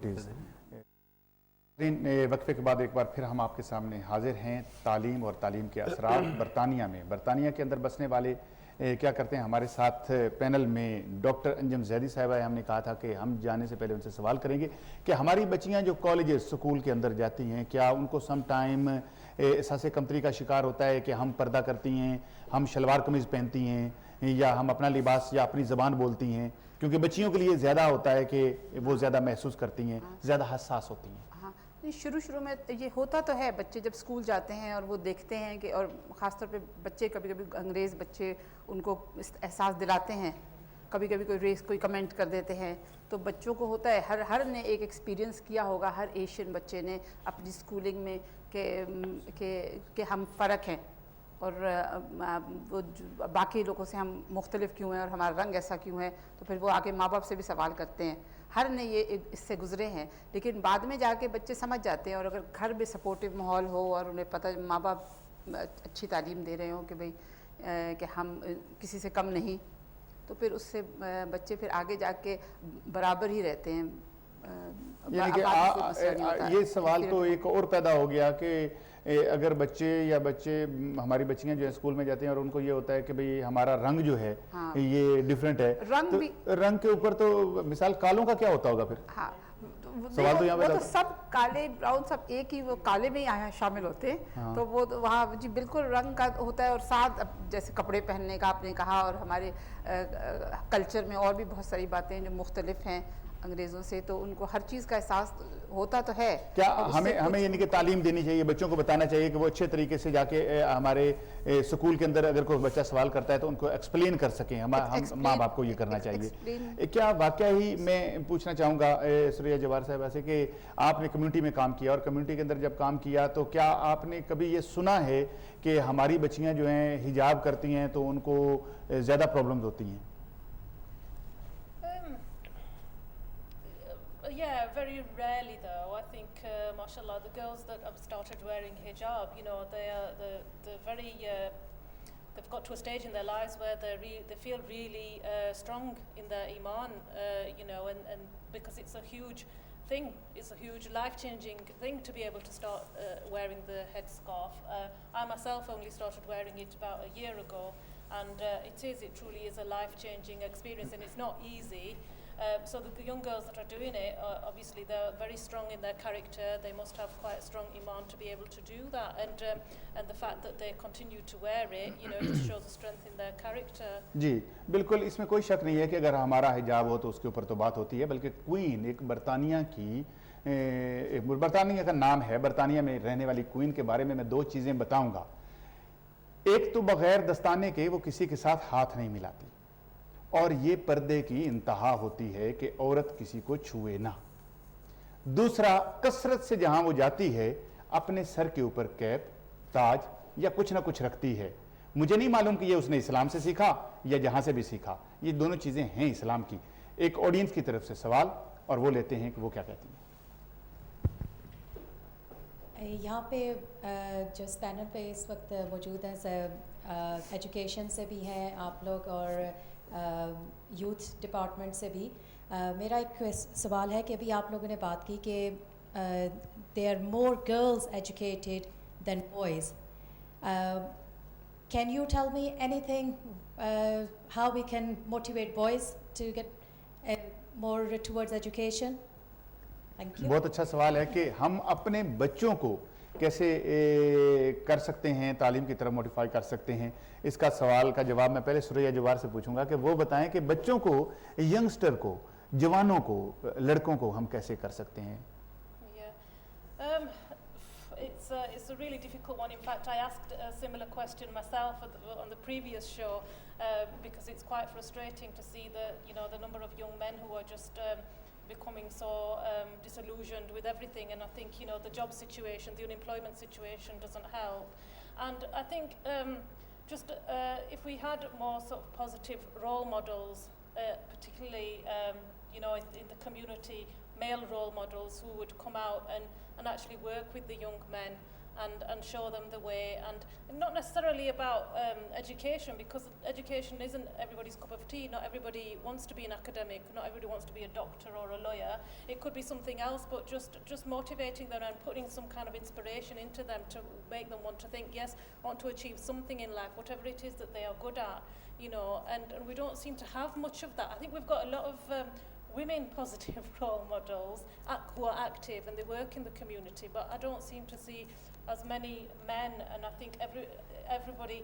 Activities. وقفے کے بعد ایک بار پھر ہم آپ کے سامنے حاضر ہیں. تعلیم اور تعلیم کے اثرات برطانیہ میں. برطانیہ کے اندر بسنے والے کیا کرتے ہیں. ہمارے ساتھ پینل میں ڈاکٹر انجم زیدی صاحبہ ہے. ہم نے کہا تھا کہ ہم جانے سے پہلے ان سے سوال کریں گے کہ ہماری بچیاں جو کالجز سکول کے اندر جاتی ہیں, کیا ان کو سم ٹائم احساس کمتری کا شکار ہوتا ہے کہ ہم پردہ کرتی ہیں, ہم شلوار قمیض پہنتی ہیں, یا ہم اپنا لباس یا اپنی زبان بولتی ہیں, کیونکہ بچیوں کے لیے زیادہ ہوتا ہے کہ وہ زیادہ محسوس کرتی ہیں, زیادہ حساس ہوتی ہیں. ہاں, شروع میں یہ ہوتا تو ہے. بچے جب اسکول جاتے ہیں اور وہ دیکھتے ہیں کہ, اور خاص طور پہ بچے کبھی کبھی انگریز بچے ان کو احساس دلاتے ہیں, کبھی کبھی کوئی ریس کوئی کمنٹ کر دیتے ہیں, تو بچوں کو ہوتا ہے, ہر نے ایک ایکسپیرینس کیا ہوگا, ہر ایشین بچے نے اپنی اسکولنگ میں کہ ہم فرق ہیں اور وہ باقی لوگوں سے ہم مختلف کیوں ہیں اور ہمارا رنگ ایسا کیوں ہے. تو پھر وہ آگے ماں باپ سے بھی سوال کرتے ہیں. ہر نے یہ اس سے گزرے ہیں, لیکن بعد میں جا کے بچے سمجھ جاتے ہیں. اور اگر گھر میں سپورٹیو ماحول ہو اور انہیں پتہ ماں باپ اچھی تعلیم دے رہے ہوں کہ بھئی کہ ہم کسی سے کم نہیں, تو پھر اس سے بچے پھر آگے جا کے برابر ہی رہتے ہیں. یعنی کہ یہ سوال تو ایک اور پیدا ہو گیا کہ اگر بچے ہماری بچیاں جو ہیں اسکول میں جاتی ہیں اور ان کو یہ ہوتا ہے کہ بھئی ہمارا رنگ جو ہے یہ ڈیفرنٹ ہے, رنگ کے اوپر تو مثال کالوں کا کیا ہوتا ہوگا پھر؟ ہاں, سوال تو یہاں وہ تو سب کالے براؤن سب ایک ہی وہ کالے میں ہی شامل ہوتے ہیں. تو وہ وہاں جی بالکل رنگ کا ہوتا ہے. اور ساتھ جیسے کپڑے پہننے کا آپ نے کہا, اور ہمارے کلچر میں اور بھی بہت ساری باتیں جو مختلف ہیں انگریزوں سے, تو ان کو ہر چیز کا احساس ہوتا تو ہے. کیا ہمیں یعنی کہ تعلیم دینی چاہیے, بچوں کو بتانا چاہیے کہ وہ اچھے طریقے سے جا کے ہمارے سکول کے اندر اگر کوئی بچہ سوال کرتا ہے تو ان کو ایکسپلین کر سکیں. ہم ماں باپ کو یہ کرنا چاہیے. کیا واقعہ ہی میں پوچھنا چاہوں گا سوریا جوار صاحبہ سے کہ آپ نے کمیونٹی میں کام کیا, اور کمیونٹی کے اندر جب کام کیا تو کیا آپ نے کبھی یہ سنا ہے کہ ہماری بچیاں جو ہیں حجاب کرتی ہیں تو ان کو زیادہ پرابلمز ہوتی ہیں؟ Yeah, very rarely though. I think, mashallah, the girls that have started wearing hijab, they're very, they've got to a stage in their lives where they feel really strong in their iman, and because it's a huge thing, it's a huge life-changing thing to be able to start wearing the headscarf. I myself only started wearing it about a year ago, and it truly is a life-changing experience, and it's not easy. So the young girls that are doing it, obviously they're very strong in their character. They must have quite a strong iman to be able to do that, and the fact that they continue to wear it, it shows a strength in their character. جی بالکل, اس میں کوئی شک نہیں ہے کہ اگر ہمارا حجاب ہو تو اس کے اوپر تو بات ہوتی ہے. بلکہ کوئین ایک برطانیہ کا نام ہے, برطانیہ میں رہنے والی کوئین کے بارے میں دو چیزیں بتاؤں گا. ایک تو بغیر دستانے کے وہ کسی کے ساتھ ہاتھ نہیں ملاتی, اور یہ پردے کی انتہا ہوتی ہے کہ عورت کسی کو چھوئے نہ. دوسرا, کثرت سے جہاں وہ جاتی ہے اپنے سر کے اوپر کیپ, تاج یا کچھ نہ کچھ رکھتی ہے. مجھے نہیں معلوم کہ یہ اس نے اسلام سے سیکھا یا جہاں سے بھی سیکھا. یہ دونوں چیزیں ہیں اسلام کی. ایک آڈینس کی طرف سے سوال, اور وہ لیتے ہیں کہ وہ کیا کہتی ہیں. یہاں پہ جو اس پینل پہ اس وقت موجود ہیں, ایجوکیشن سے بھی ہیں آپ لوگ اور یوتھ ڈپارٹمنٹ سے بھی. میرا ایک سوال ہے کہ ابھی آپ لوگوں نے بات کی کہ they are more girls educated than boys. Can you tell me anything how we can motivate boys to get more towards education? بہت اچھا سوال ہے کہ ہم اپنے بچوں کو کیسے کر سکتے ہیں, تعلیم کی طرف موٹیفائی کر سکتے ہیں. اس کا سوال کا جواب میں پہلے سوریا جوار سے پوچھوں گا کہ وہ بتائیں کہ بچوں کو, ینگسٹر کو, جوانوں کو, لڑکوں کو ہم کیسے کر سکتے ہیں. It's a really difficult one. In fact, I asked a similar question myself on the previous show, because it's quite frustrating to see the number of young men who are just becoming so disillusioned with everything. And I think the job situation, the unemployment situation doesn't help. And I think just if we had more sort of positive role models, particularly in the community, male role models who would come out and actually work with the young men and show them the way, and not necessarily about education, because education isn't everybody's cup of tea. Not everybody wants to be an academic, not everybody wants to be a doctor or a lawyer. It could be something else, but just motivating them and putting some kind of inspiration into them to make them want to think, yes, I want to achieve something in life, whatever it is that they are good at, you know, and we don't seem to have much of that. I think we've got a lot of women positive role models who are active and they work in the community, but I don't seem to see as many men, and I think everybody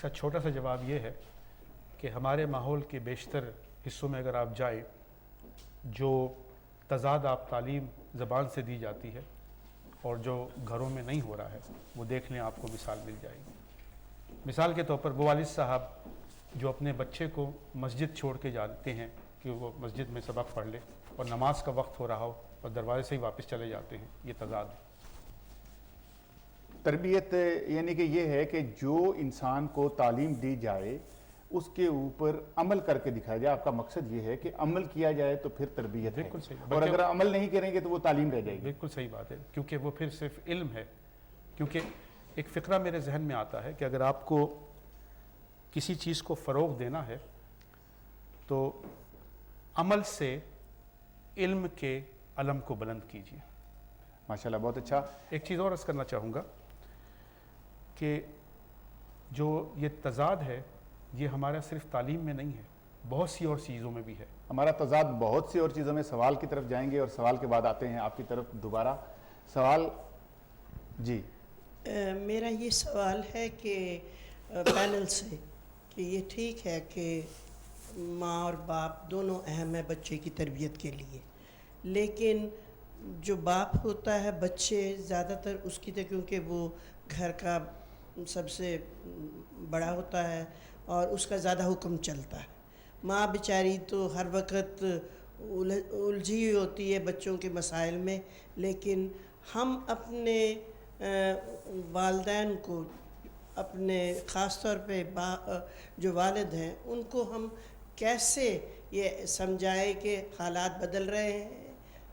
اس کا چھوٹا سا جواب یہ ہے کہ ہمارے ماحول کے بیشتر حصوں میں اگر آپ جائیں، جو تضاد آپ تعلیم زبان سے دی جاتی ہے اور جو گھروں میں نہیں ہو رہا ہے، وہ دیکھ لیں، آپ کو مثال مل جائے گی۔ مثال کے طور پر وہ والد صاحب جو اپنے بچے کو مسجد چھوڑ کے جاتے ہیں کہ وہ مسجد میں سبق پڑھ لے، اور نماز کا وقت ہو رہا ہو اور دروازے سے ہی واپس چلے جاتے ہیں، یہ تضاد ہے۔ تربیت یعنی کہ یہ ہے کہ جو انسان کو تعلیم دی جائے اس کے اوپر عمل کر کے دکھایا جائے۔ آپ کا مقصد یہ ہے کہ عمل کیا جائے تو پھر تربیت ہے، بالکل صحیح۔ اور اگر عمل نہیں کریں گے تو وہ تعلیم رہ جائے گی۔ بالکل صحیح بات ہے، کیونکہ وہ پھر صرف علم ہے۔ کیونکہ ایک فقرہ میرے ذہن میں آتا ہے کہ اگر آپ کو کسی چیز کو فروغ دینا ہے تو عمل سے علم کے علم کو بلند کیجیے۔ ماشاءاللہ، بہت اچھا۔ ایک چیز اور عرض کرنا چاہوں گا کہ جو یہ تضاد ہے یہ ہمارا صرف تعلیم میں نہیں ہے، بہت سی اور چیزوں میں بھی ہے۔ ہمارا تضاد بہت سی اور چیزوں میں۔ سوال کی طرف جائیں گے اور سوال کے بعد آتے ہیں آپ کی طرف دوبارہ۔ سوال جی میرا یہ سوال ہے کہ پینل سے کہ یہ ٹھیک ہے کہ ماں اور باپ دونوں اہم ہیں بچے کی تربیت کے لیے، لیکن جو باپ ہوتا ہے بچے زیادہ تر اس کی کیونکہ وہ گھر کا سب سے بڑا ہوتا ہے اور اس کا زیادہ حکم چلتا ہے۔ ماں بیچاری تو ہر وقت الجھی ہوئی ہوتی ہے بچوں کے مسائل میں، لیکن ہم اپنے والدین کو، اپنے خاص طور پہ جو والد ہیں ان کو ہم کیسے یہ سمجھائے کہ حالات بدل رہے ہیں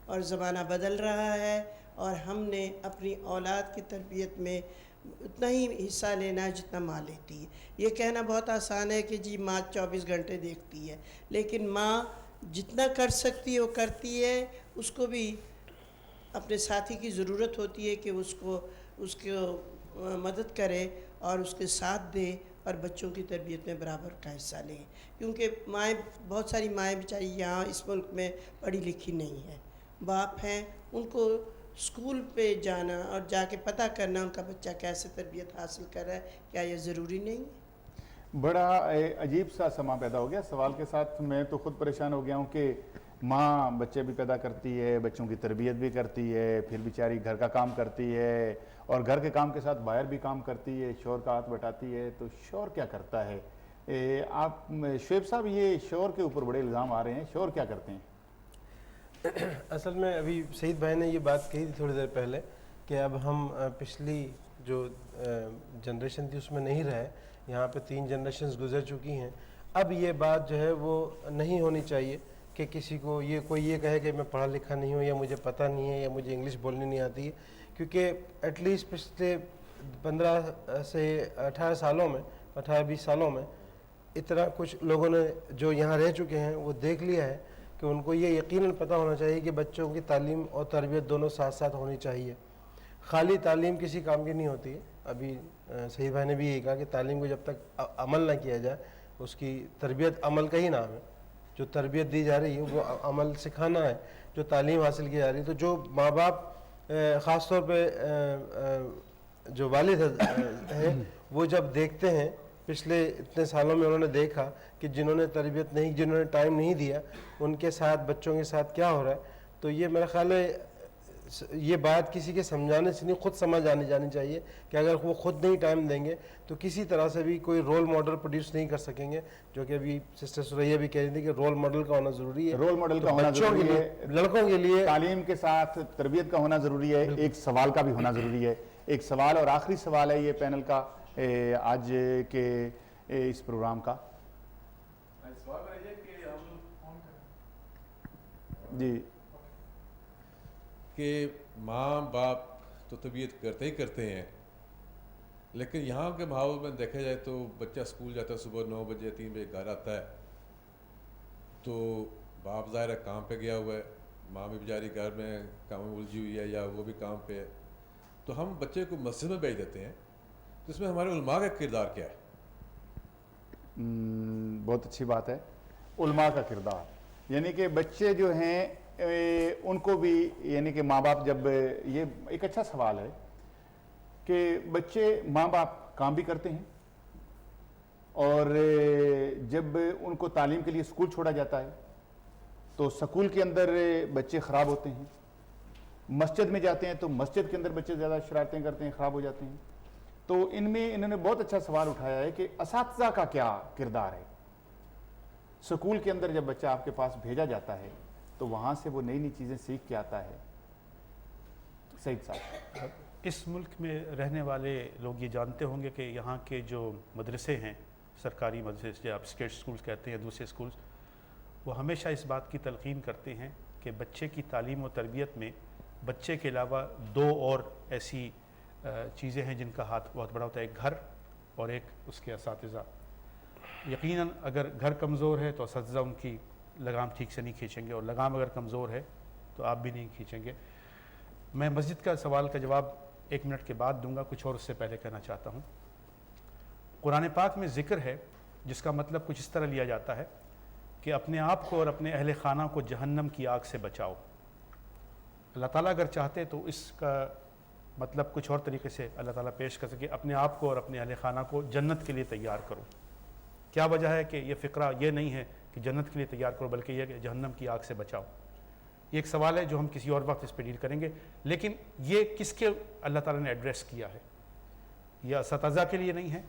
اور زمانہ بدل رہا ہے اور ہم نے اپنی اولاد کی تربیت میں اتنا ہی حصہ لینا ہے جتنا ماں لیتی ہے۔ یہ کہنا بہت آسان ہے کہ جی ماں 24 گھنٹے دیکھتی ہے، لیکن ماں جتنا کر سکتی ہے وہ کرتی ہے۔ اس کو بھی اپنے ساتھی کی ضرورت ہوتی ہے کہ اس کو مدد کرے اور اس کے ساتھ دے اور بچوں کی تربیت میں برابر کا حصہ لیں، کیونکہ مائیں، بہت ساری مائیں بیچاری یہاں اس ملک میں پڑھی لکھی نہیں ہیں، باپ ہیں، ان کو اسکول پہ جانا اور جا کے پتہ کرنا ان کا بچہ کیسے تربیت حاصل کر رہا ہے، کیا یہ ضروری نہیں ہے؟ بڑا عجیب سا سما پیدا ہو گیا سوال کے ساتھ۔ میں تو خود پریشان ہو گیا ہوں کہ ماں بچے بھی پیدا کرتی ہے، بچوں کی تربیت بھی کرتی ہے، پھر بیچاری گھر کا کام کرتی ہے اور گھر کے کام کے ساتھ باہر بھی کام کرتی ہے، شوہر کا ہاتھ بٹاتی ہے، تو شوہر کیا کرتا ہے؟ آپ شعیب صاحب، یہ شوہر کے اوپر بڑے الزام آ رہے ہیں، شوہر کیا کرتے ہیں؟ اصل میں ابھی سعید بھائی نے یہ بات کہی تھی تھوڑی دیر پہلے کہ اب ہم پچھلی جو جنریشن تھی اس میں نہیں رہے، یہاں پہ 3 جنریشنز گزر چکی ہیں۔ اب یہ بات جو ہے وہ نہیں ہونی چاہیے کہ کسی کو کوئی یہ کہے کہ میں پڑھا لکھا نہیں ہوں یا مجھے پتہ نہیں ہے یا مجھے انگلش بولنی نہیں آتی ہے، کیونکہ ایٹ لیسٹ پچھلے 15 سے 18 سالوں میں، 18-20 سالوں میں اتنا کچھ لوگوں نے جو یہاں رہ چکے ہیں وہ دیکھ لیا ہے کہ ان کو یہ یقیناً پتہ ہونا چاہیے کہ بچوں کی تعلیم اور تربیت دونوں ساتھ ساتھ ہونی چاہیے۔ خالی تعلیم کسی کام کی نہیں ہوتی ہے۔ ابھی سعید بھائی نے بھی یہی کہا کہ تعلیم کو جب تک عمل نہ کیا جائے، اس کی تربیت عمل کا ہی نام ہے۔ جو تربیت دی جا رہی ہے وہ عمل سکھانا ہے، جو تعلیم حاصل کی جا رہی ہے۔ تو جو ماں باپ خاص طور پہ جو والد ہیں وہ جب دیکھتے ہیں، پچھلے اتنے سالوں میں انہوں نے دیکھا کہ جنہوں نے تربیت نہیں، جنہوں نے ٹائم نہیں دیا، ان کے ساتھ بچوں کے ساتھ کیا ہو رہا ہے، تو یہ میرا خیال ہے یہ بات کسی کے سمجھانے سے نہیں، خود سمجھ جانی چاہیے کہ اگر وہ خود نہیں ٹائم دیں گے تو کسی طرح سے بھی کوئی رول ماڈل پروڈیوس نہیں کر سکیں گے، جو کہ ابھی سسٹر سریہ بھی کہہ رہی تھی کہ رول ماڈل کا ہونا ضروری ہے۔ رول ماڈل کا ہونا ضروری ہے، لڑکوں کے لیے تعلیم کے ساتھ تربیت کا ہونا ضروری ہے، ایک سوال کا بھی ہونا ضروری ہے۔ ایک سوال اور آخری سوال ہے یہ پینل کا آج کے اس پروگرام کا۔ جی کہ ماں باپ تو تربیت کرتے ہی کرتے ہیں، لیکن یہاں کے ماحول میں دیکھا جائے تو بچہ اسکول جاتا ہے، صبح 9 بجے 3 بجے گھر آتا ہے، تو باپ ظاہر ہے کام پہ گیا ہوا ہے، ماں بھی بیچاری گھر میں کام میں الجھی ہوئی ہے یا وہ بھی کام پہ ہے، تو ہم بچے کو مسجد میں بھیج دیتے ہیں، تو اس میں ہمارے علماء کا کردار کیا ہے؟ بہت اچھی بات ہے، علماء کا کردار، یعنی کہ بچے جو ہیں ان کو بھی، یعنی کہ ماں باپ جب، یہ ایک اچھا سوال ہے کہ بچے، ماں باپ کام بھی کرتے ہیں اور جب ان کو تعلیم کے لیے اسکول چھوڑا جاتا ہے تو سکول کے اندر بچے خراب ہوتے ہیں، مسجد میں جاتے ہیں تو مسجد کے اندر بچے زیادہ شرارتیں کرتے ہیں، خراب ہو جاتے ہیں. تو انہوں نے بہت اچھا سوال اٹھایا ہے کہ اساتذہ کا کیا کردار ہے. سکول کے اندر جب بچہ آپ کے پاس بھیجا جاتا ہے تو وہاں سے وہ نئی نئی چیزیں سیکھ کے آتا ہے. سعید صاحب، اس ملک میں رہنے والے لوگ یہ جانتے ہوں گے کہ یہاں کے جو مدرسے ہیں، سرکاری مدرسے جو آپ اسٹیٹ اسکولز کہتے ہیں، دوسرے اسکولز، وہ ہمیشہ اس بات کی تلقین کرتے ہیں کہ بچے کی تعلیم و تربیت میں بچے کے علاوہ دو اور ایسی چیزیں ہیں جن کا ہاتھ بہت بڑا ہوتا ہے، ایک گھر اور ایک اس کے اساتذہ. یقیناً اگر گھر کمزور ہے تو اساتذہ ان کی لگام ٹھیک سے نہیں کھینچیں گے، اور لگام اگر کمزور ہے تو آپ بھی نہیں کھینچیں گے. میں مسجد کا سوال کا جواب 1 منٹ کے بعد دوں گا، کچھ اور اس سے پہلے کہنا چاہتا ہوں. قرآن پاک میں ذکر ہے جس کا مطلب کچھ اس طرح لیا جاتا ہے کہ اپنے آپ کو اور اپنے اہل خانہ کو جہنم کی آگ سے بچاؤ. اللہ تعالیٰ اگر چاہتے تو اس کا مطلب کچھ اور طریقے سے اللہ تعالیٰ پیش کر سکے، اپنے آپ کو اور اپنے اہل خانہ کو جنت کے لیے تیار کرو. کیا وجہ ہے کہ یہ فقرہ یہ نہیں ہے کہ جنت کے لیے تیار کرو، بلکہ یہ کہ جہنم کی آگ سے بچاؤ. یہ ایک سوال ہے جو ہم کسی اور وقت اس پہ ڈیل کریں گے. لیکن یہ کس کے اللہ تعالیٰ نے ایڈریس کیا ہے؟ یہ اساتذہ کے لیے نہیں ہے،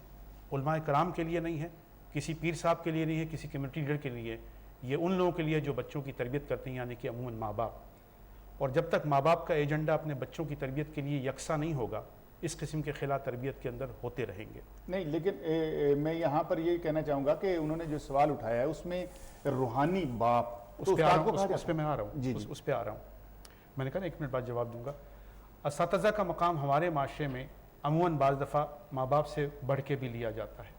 علماء کرام کے لیے نہیں ہے، کسی پیر صاحب کے لیے نہیں ہے، کسی کمیونٹی لیڈر کے لیے. یہ ان لوگوں کے لیے جو بچوں کی تربیت کرتے ہیں، یعنی کہ عموماً ماں باپ. اور جب تک ماں باپ کا ایجنڈا اپنے بچوں کی تربیت کے لیے یکساں نہیں ہوگا، اس قسم کے خلا تربیت کے اندر ہوتے رہیں گے. نہیں، لیکن میں یہاں پر یہ کہنا چاہوں گا کہ انہوں نے جو سوال اٹھایا ہے اس میں روحانی باپ اس پہ میں آ رہا ہوں. اس پہ آ رہا ہوں. میں نے کہا 1 منٹ بعد جواب دوں گا. اساتذہ کا مقام ہمارے معاشرے میں عموماً بعض دفعہ ماں باپ سے بڑھ کے بھی لیا جاتا ہے.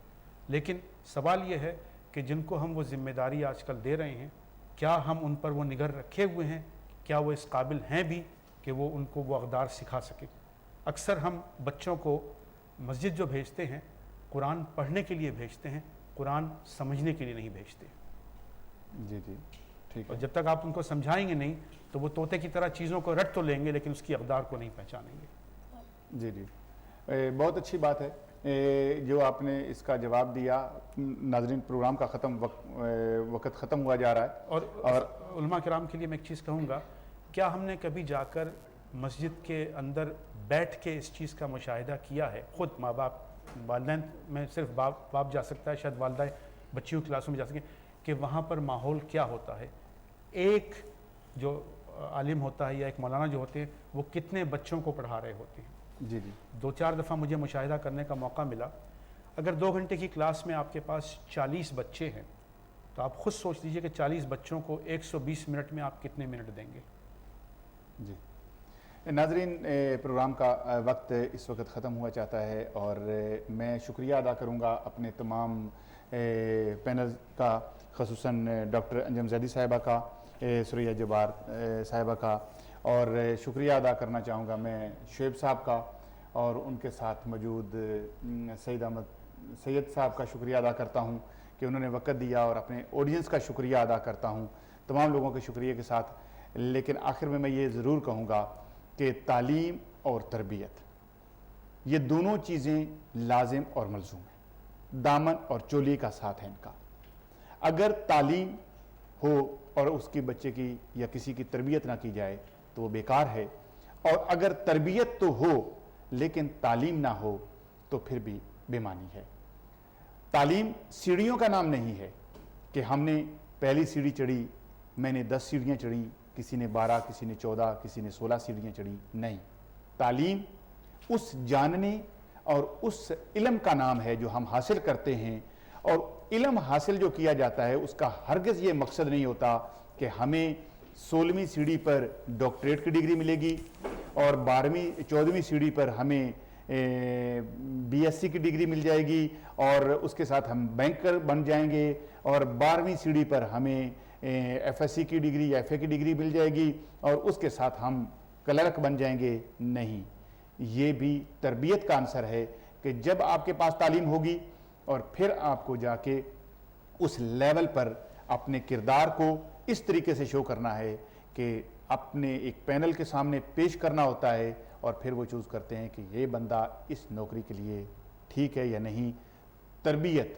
لیکن سوال یہ ہے کہ جن کو ہم وہ ذمہ داری آج کل دے رہے ہیں، کیا ہم ان پر وہ نگر رکھے ہوئے ہیں؟ کیا وہ اس قابل ہیں بھی کہ وہ ان کو وہ اقدار سکھا سکیں؟ اکثر ہم بچوں کو مسجد جو بھیجتے ہیں، قرآن پڑھنے کے لیے بھیجتے ہیں، قرآن سمجھنے کے لیے نہیں بھیجتے. جی جی ٹھیک اور ہے. جب تک آپ ان کو سمجھائیں گے نہیں تو وہ طوطے کی طرح چیزوں کو رٹ تو لیں گے لیکن اس کی اقدار کو نہیں پہچانیں گے. جی جی بہت اچھی بات ہے جو آپ نے اس کا جواب دیا. ناظرین، پروگرام کا وقت ختم ہوا جا رہا ہے. اور علماء کرام کے لیے میں ایک چیز کہوں گا، کیا ہم نے کبھی جا کر مسجد کے اندر بیٹھ کے اس چیز کا مشاہدہ کیا ہے؟ خود ماں باپ، والدین میں صرف باپ جا سکتا ہے، شاید والدہ بچیوں کلاسوں میں جا سکیں کہ وہاں پر ماحول کیا ہوتا ہے. ایک جو عالم ہوتا ہے یا ایک مولانا جو ہوتے ہیں وہ کتنے بچوں کو پڑھا رہے ہوتے ہیں. جی جی 2-4 دفعہ مجھے مشاہدہ کرنے کا موقع ملا. اگر 2 گھنٹے کی کلاس میں آپ کے پاس 40 بچے ہیں تو آپ خود سوچ لیجئے کہ 40 بچوں کو 120 منٹ میں آپ کتنے منٹ دیں گے. جی ناظرین، پروگرام کا وقت اس وقت ختم ہوا چاہتا ہے اور میں شکریہ ادا کروں گا اپنے تمام پینل کا، خصوصاً ڈاکٹر انجم زیدی صاحبہ کا، سریہ جبار صاحبہ کا، اور شکریہ ادا کرنا چاہوں گا میں شعیب صاحب کا، اور ان کے ساتھ موجود سید صاحب کا شکریہ ادا کرتا ہوں کہ انہوں نے وقت دیا، اور اپنے آڈینس کا شکریہ ادا کرتا ہوں، تمام لوگوں کے شکریہ کے ساتھ. لیکن آخر میں یہ ضرور کہوں گا کہ تعلیم اور تربیت یہ دونوں چیزیں لازم اور ملزوم ہیں، دامن اور چولی کا ساتھ ہے ان کا. اگر تعلیم ہو اور اس کی بچے کی یا کسی کی تربیت نہ کی جائے تو وہ بیکار ہے، اور اگر تربیت تو ہو لیکن تعلیم نہ ہو تو پھر بھی بے معنی ہے. تعلیم سیڑھیوں کا نام نہیں ہے کہ ہم نے پہلی سیڑھی چڑھی، میں نے 10 سیڑھیاں چڑھی، کسی نے 12، کسی نے 14، کسی نے 16 سیڑھیاں چڑھی. نہیں، تعلیم اس جاننے اور اس علم کا نام ہے جو ہم حاصل کرتے ہیں، اور علم حاصل جو کیا جاتا ہے اس کا ہرگز یہ مقصد نہیں ہوتا کہ ہمیں 16ویں سیڑھی پر ڈاکٹریٹ کی ڈگری ملے گی اور 14ویں سیڑھی پر ہمیں BSc کی ڈگری مل جائے گی اور اس کے ساتھ ہم بینکر بن جائیں گے، اور 12ویں سیڑھی پر ہمیں FSc کی ڈگری یا FA کی ڈگری مل جائے گی اور اس کے ساتھ ہم کلرک بن جائیں گے. نہیں، یہ بھی تربیت کا عنصر ہے کہ جب آپ کے پاس تعلیم ہوگی اور پھر آپ کو جا کے اس لیول پر اپنے کردار کو اس طریقے سے شو کرنا ہے کہ اپنے ایک پینل کے سامنے پیش کرنا ہوتا ہے، اور پھر وہ چوز کرتے ہیں کہ یہ بندہ اس نوکری کے لیے ٹھیک ہے یا نہیں. تربیت